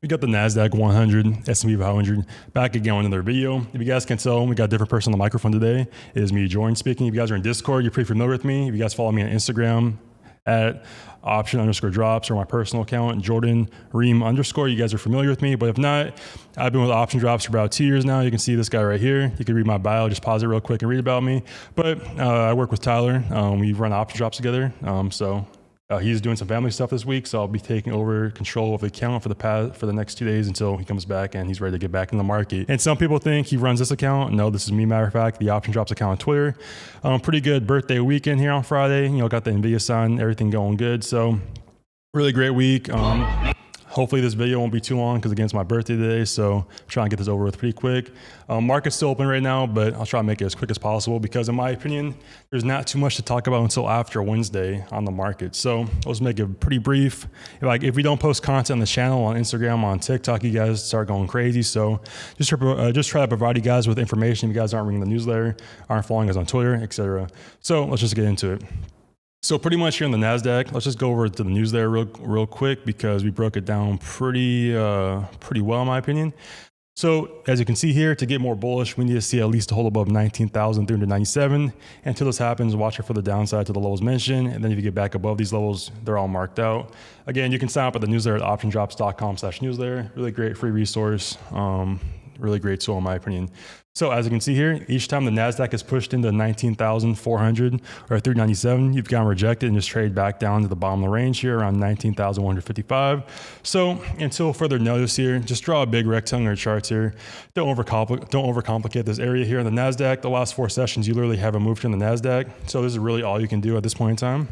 We got the Nasdaq 100, S&P 500 back again with another video. If you guys can tell, we got a different person on the microphone today. It is me, Jordan, speaking. If you guys are in Discord, you're pretty familiar with me. If you guys follow me on Instagram at option_drops or my personal account, Jordan Ream _, you guys are familiar with me. But if not, I've been with option drops for about 2 years now. You can see this guy right here. You can read my bio, just pause it real quick and read about me. But I work with Tyler. We run option drops together. He's doing some family stuff this week, so I'll be taking over control of the account for the next 2 days until he comes back and he's ready to get back in the market. And some people think he runs this account. No, this is me, matter of fact, the Option Drops account on Twitter. Pretty good birthday weekend here on Friday. Got the NVDA sign, everything going good. So really great week. Hopefully this video won't be too long because again, it's my birthday today, so I'm trying to get this over with pretty quick. Market's still open right now, but I'll try to make it as quick as possible because in my opinion, there's not too much to talk about until after Wednesday on the market. So let's make it pretty brief. If we don't post content on the channel, on Instagram, on TikTok, you guys start going crazy. So just try to provide you guys with information if you guys aren't reading the newsletter, aren't following us on Twitter, etc. So let's just get into it. So pretty much here on the Nasdaq, let's just go over to the news there real quick because we broke it down pretty well in my opinion. So as you can see here, to get more bullish, we need to see at least a hold above 19,397. Until this happens, watch it for the downside to the levels mentioned. And then if you get back above these levels, they're all marked out. Again, you can sign up at the newsletter at optiondrops.com/newsletter. Really great free resource. Really great tool in my opinion. So as you can see here, each time the Nasdaq is pushed into 19,400 or 397, you've gotten rejected and just trade back down to the bottom of the range here around 19,155. So until further notice here, just draw a big rectangular charts here. Don't overcomplicate this area here on the Nasdaq. The last 4 sessions, you literally haven't moved here on the Nasdaq. So this is really all you can do at this point in time.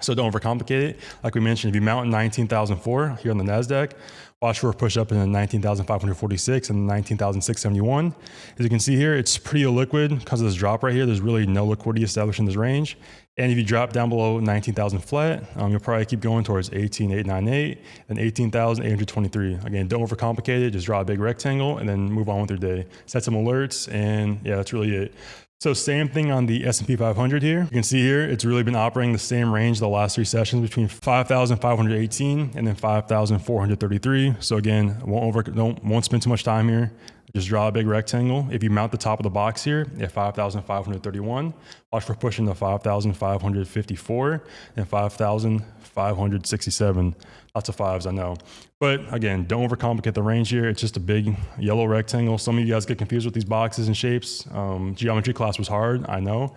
So don't overcomplicate it. Like we mentioned, if you mount 19,004 here on the Nasdaq, watch for a push up into 19,546 and 19,671. As you can see here, it's pretty illiquid because of this drop right here. There's really no liquidity established in this range. And if you drop down below 19,000 flat, you'll probably keep going towards 18,898 and 18,823. Again, don't overcomplicate it. Just draw a big rectangle and then move on with your day. Set some alerts, and yeah, that's really it. So same thing on the S&P 500 here. You can see here, it's really been operating the same range the last 3 sessions between 5,518 and then 5,433. So again, won't spend too much time here. Just draw a big rectangle. If you mount the top of the box here at 5,531, watch for pushing to 5,554 and 5,567. Lots of fives, I know. But again, don't overcomplicate the range here. It's just a big yellow rectangle. Some of you guys get confused with these boxes and shapes. Geometry class was hard, I know.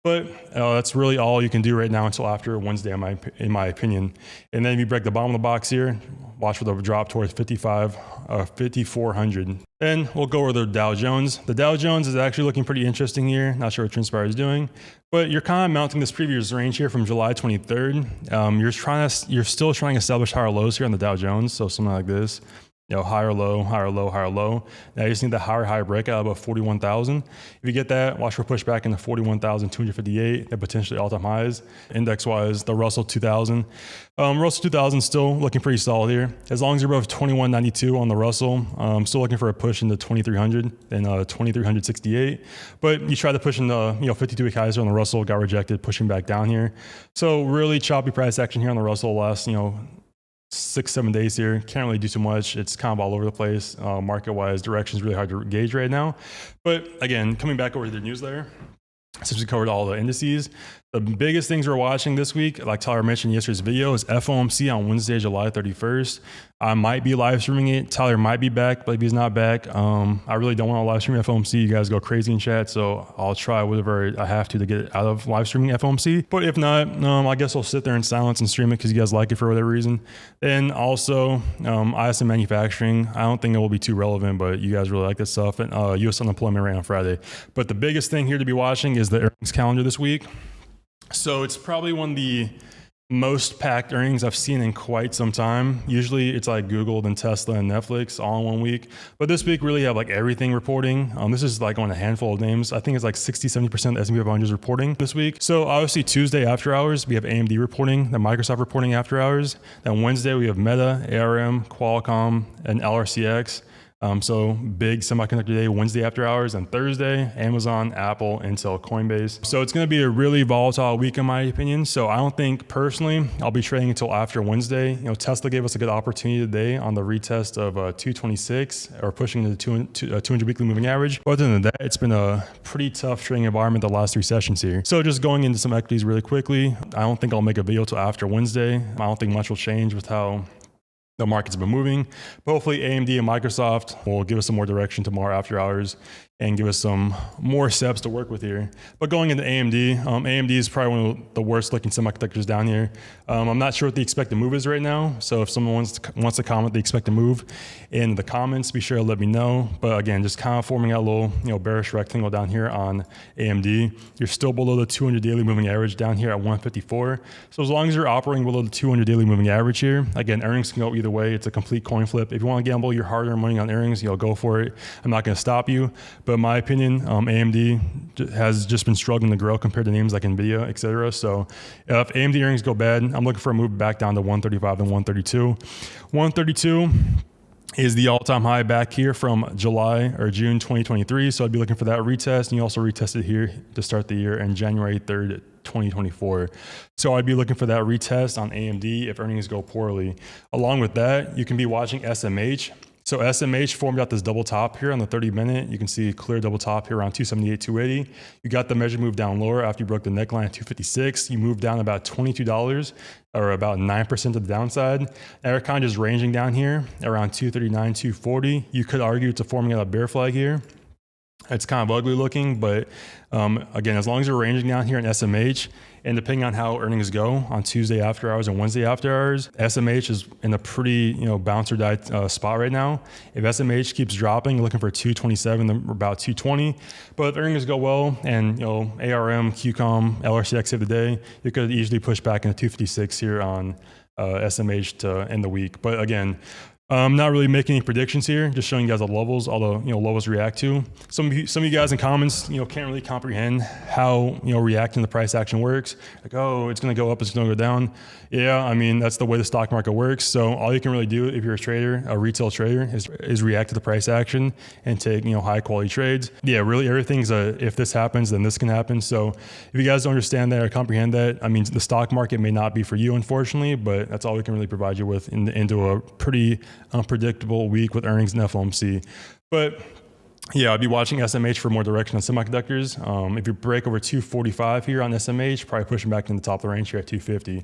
But that's really all you can do right now until after Wednesday, in my opinion. And then if you break the bottom of the box here, watch for the drop towards 5,400. Then we'll go over the Dow Jones. The Dow Jones is actually looking pretty interesting here. Not sure what Transpire is doing, but you're kind of mounting this previous range here from July 23rd. You're still trying to establish higher lows here on the Dow Jones. So something like this. Higher low, higher low, higher low. Now you just need the higher high breakout above 41,000. If you get that, watch for pushback into 41,258 and potentially all-time highs. Index-wise, the Russell 2000. Russell 2000 still looking pretty solid here. As long as you're above 2192 on the Russell, still looking for a push into 2300 and 2368. But you tried to push into 52-week highs on the Russell, got rejected, pushing back down here. So really choppy price action here on the Russell last 6-7 days here. Can't really do too much. It's kind of all over the place. Market-wise, direction is really hard to gauge right now. But again, coming back over to the newsletter, since we covered all the indices, the biggest things we're watching this week, like Tyler mentioned in yesterday's video, is FOMC on Wednesday, July 31st. I might be live streaming it. Tyler might be back, but if he's not back, I really don't want to live stream FOMC. You guys go crazy in chat, so I'll try whatever I have to get out of live streaming FOMC. But if not, I guess I'll sit there in silence and stream it because you guys like it for whatever reason. Then also, ISM manufacturing. I don't think it will be too relevant, but you guys really like this stuff. And US unemployment rate on Friday. But the biggest thing here to be watching is the earnings calendar this week. So it's probably one of the most packed earnings I've seen in quite some time. Usually it's like Google, then Tesla, and Netflix all in 1 week. But this week really have like everything reporting. This is like on a handful of names. I think it's like 60-70% of the S&P 500 is reporting this week. So obviously Tuesday after hours, we have AMD reporting, then Microsoft reporting after hours. Then Wednesday we have Meta, ARM, Qualcomm, and LRCX. So big semiconductor day Wednesday after hours, and Thursday, Amazon, Apple, Intel, Coinbase. So it's going to be a really volatile week in my opinion. So I don't think personally I'll be trading until after Wednesday. Tesla gave us a good opportunity today on the retest of 226 or pushing the 200 weekly moving average. But other than that, it's been a pretty tough trading environment the last 3 sessions here. So just going into some equities really quickly, I don't think I'll make a video till after Wednesday. I don't think much will change with how the market's been moving, but hopefully AMD and Microsoft will give us some more direction tomorrow after hours and give us some more steps to work with here. But going into AMD, AMD is probably one of the worst looking semiconductors down here. I'm not sure what the expected move is right now. So if someone wants to comment the expected move in the comments, be sure to let me know. But again, just kind of forming out a little bearish rectangle down here on AMD. You're still below the 200 daily moving average down here at 154. So as long as you're operating below the 200 daily moving average here, again, earnings can go either way. It's a complete coin flip. If you want to gamble your hard-earned money on earnings, go for it. I'm not going to stop you. But in my opinion, AMD has just been struggling to grow compared to names like NVIDIA, et cetera. So if AMD earnings go bad, I'm looking for a move back down to 135 and 132. 132 is the all-time high back here from July or June 2023. So I'd be looking for that retest. And you also retested here to start the year in January 3rd, 2024. So I'd be looking for that retest on AMD if earnings go poorly. Along with that, you can be watching SMH. So SMH formed out this double top here on the 30-minute. You can see a clear double top here around 278, 280. You got the measure move down lower after you broke the neckline at 256. You moved down about $22 or about 9% to the downside. Now you're kind of just ranging down here around 239, 240. You could argue it's forming out a bear flag here. It's kind of ugly looking, but again, as long as you're ranging down here in SMH, and depending on how earnings go on Tuesday after hours and Wednesday after hours, SMH is in a pretty bounce or die spot right now. If SMH keeps dropping, you're looking for 227, then about 220. But if earnings go well and ARM, QCOM, LRCX save the day, you could easily push back into 256 here on SMH to end the week. But again, I'm not really making any predictions here, just showing you guys the levels, all the levels react to. Some of you guys in comments, can't really comprehend how reacting to price action works. Like, oh, it's going to go up, it's going to go down. Yeah, I mean that's the way the stock market works. So all you can really do if you're a trader, a retail trader, is react to the price action and take high quality trades. Yeah, really everything's if this happens, then this can happen. So if you guys don't understand that or comprehend that, I mean the stock market may not be for you, unfortunately, but that's all we can really provide you with into a pretty unpredictable week with earnings and FOMC. But yeah, I'd be watching SMH for more direction on semiconductors. If you break over 245 here on SMH, probably pushing back in the top of the range here at 250.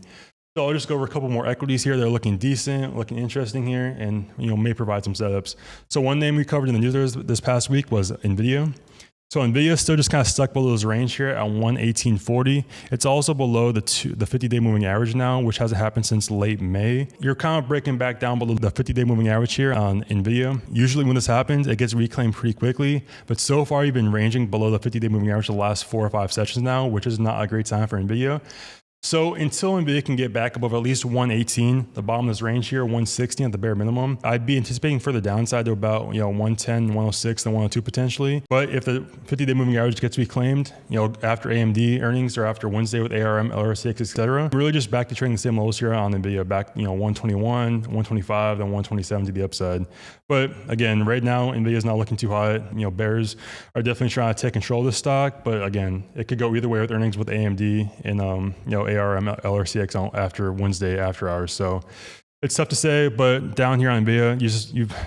So I'll just go over a couple more equities here. They're looking decent, looking interesting here, and may provide some setups. So one name we covered in the news this past week was NVIDIA. So NVIDIA is still just kind of stuck below this range here at 118.40. It's also below the 50-day moving average now, which hasn't happened since late May. You're kind of breaking back down below the 50-day moving average here on NVIDIA. Usually when this happens, it gets reclaimed pretty quickly. But so far, you've been ranging below the 50-day moving average the last 4 or 5 sessions now, which is not a great time for NVIDIA. So until NVIDIA can get back above at least 118, the bottom of this range here, 160 at the bare minimum, I'd be anticipating further downside to about 110, 106, and 102 potentially. But if the 50-day moving average gets reclaimed, after AMD earnings or after Wednesday with ARM, LRCX, etc., really just back to trading the same levels here on NVIDIA, back 121, 125, then 127 to the upside. But again, right now NVIDIA is not looking too hot. Bears are definitely trying to take control of this stock, but again, it could go either way with earnings with AMD and ARM, LRCX after Wednesday after hours. So it's tough to say, but down here on NVIDIA,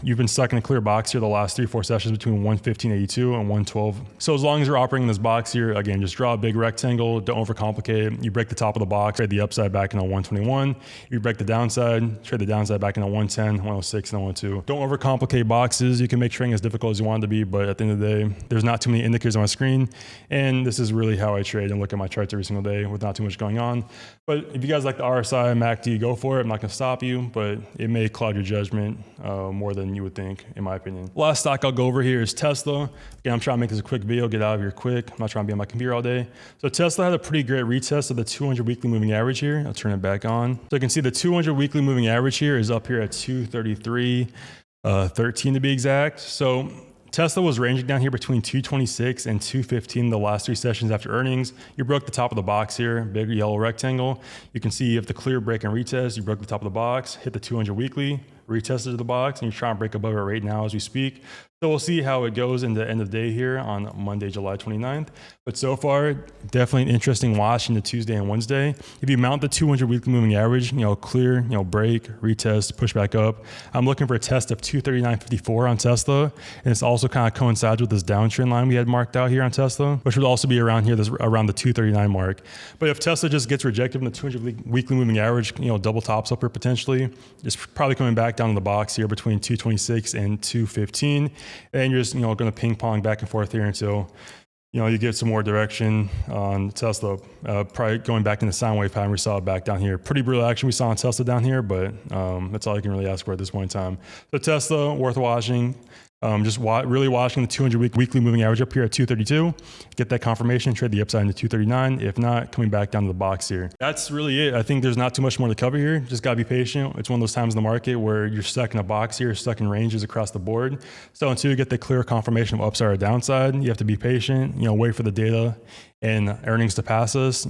you've been stuck in a clear box here the last 3-4 sessions between 115.82 and 112. So as long as you're operating in this box here, again, just draw a big rectangle, don't overcomplicate it. You break the top of the box, trade the upside back in a 121. You break the downside, trade the downside back in a 110, 106, and 102. Don't overcomplicate boxes. You can make trading as difficult as you want it to be, but at the end of the day, there's not too many indicators on my screen. And this is really how I trade and look at my charts every single day with not too much going on. But if you guys like the RSI, MACD, go for it. I'm not going to stop you, but it may cloud your judgment more than you would think, in my opinion. Last stock I'll go over here is Tesla. Again, I'm trying to make this a quick video, get out of here quick. I'm not trying to be on my computer all day. So Tesla had a pretty great retest of the 200 weekly moving average here. I'll turn it back on. So you can see the 200 weekly moving average here is up here at 233.13 to be exact. So Tesla was ranging down here between 226 and 215 the last 3 sessions after earnings. You broke the top of the box here, big yellow rectangle. You can see you have the clear break and retest. You broke the top of the box, hit the 200 weekly, retested the box, and you're trying to break above it right now as we speak. So we'll see how it goes in the end of the day here on Monday, July 29th. But so far, definitely an interesting watch into Tuesday and Wednesday. If you mount the 200 weekly moving average, clear, break, retest, push back up. I'm looking for a test of 239.54 on Tesla. And it's also kind of coincides with this downtrend line we had marked out here on Tesla, which would also be around here, around the 239 mark. But if Tesla just gets rejected from the 200 weekly moving average, double tops upper potentially, it's probably coming back down in the box here between 226 and 215. And you're just, going to ping pong back and forth here until, you get some more direction on Tesla, probably going back in the sine wave pattern we saw back down here. Pretty brutal action we saw on Tesla down here, but that's all you can really ask for at this point in time. So Tesla, worth watching. Really watching the 200 weekly moving average up here at 232. Get that confirmation, trade the upside into 239. If not, coming back down to the box here. That's really it. I think there's not too much more to cover here. Just gotta be patient. It's one of those times in the market where you're stuck in a box here, stuck in ranges across the board. So until you get the clear confirmation of upside or downside, you have to be patient, wait for the data and earnings to pass us,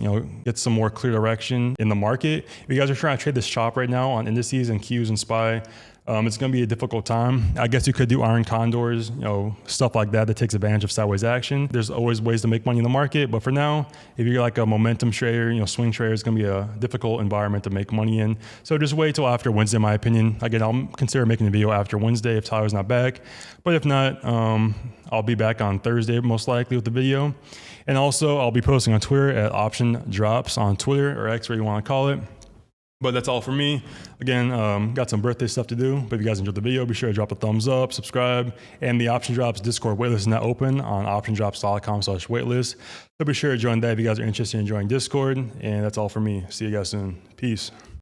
get some more clear direction in the market. If you guys are trying to trade this chop right now on indices and Qs and SPY, it's going to be a difficult time. I guess you could do iron condors, stuff like that takes advantage of sideways action. There's always ways to make money in the market, but for now, if you're like a momentum trader, swing trader, it's going to be a difficult environment to make money in. So just wait till after Wednesday, in my opinion. Again, I'll consider making a video after Wednesday if Tyler's not back, but if not, I'll be back on Thursday most likely with the video. And also, I'll be posting on Twitter at Option Drops on Twitter, or X, whatever you want to call it. But that's all for me. Again, got some birthday stuff to do. But if you guys enjoyed the video, be sure to drop a thumbs up, subscribe, and the Option Drops Discord waitlist is now open on optiondrops.com/waitlist. So be sure to join that if you guys are interested in joining Discord. And that's all for me. See you guys soon. Peace.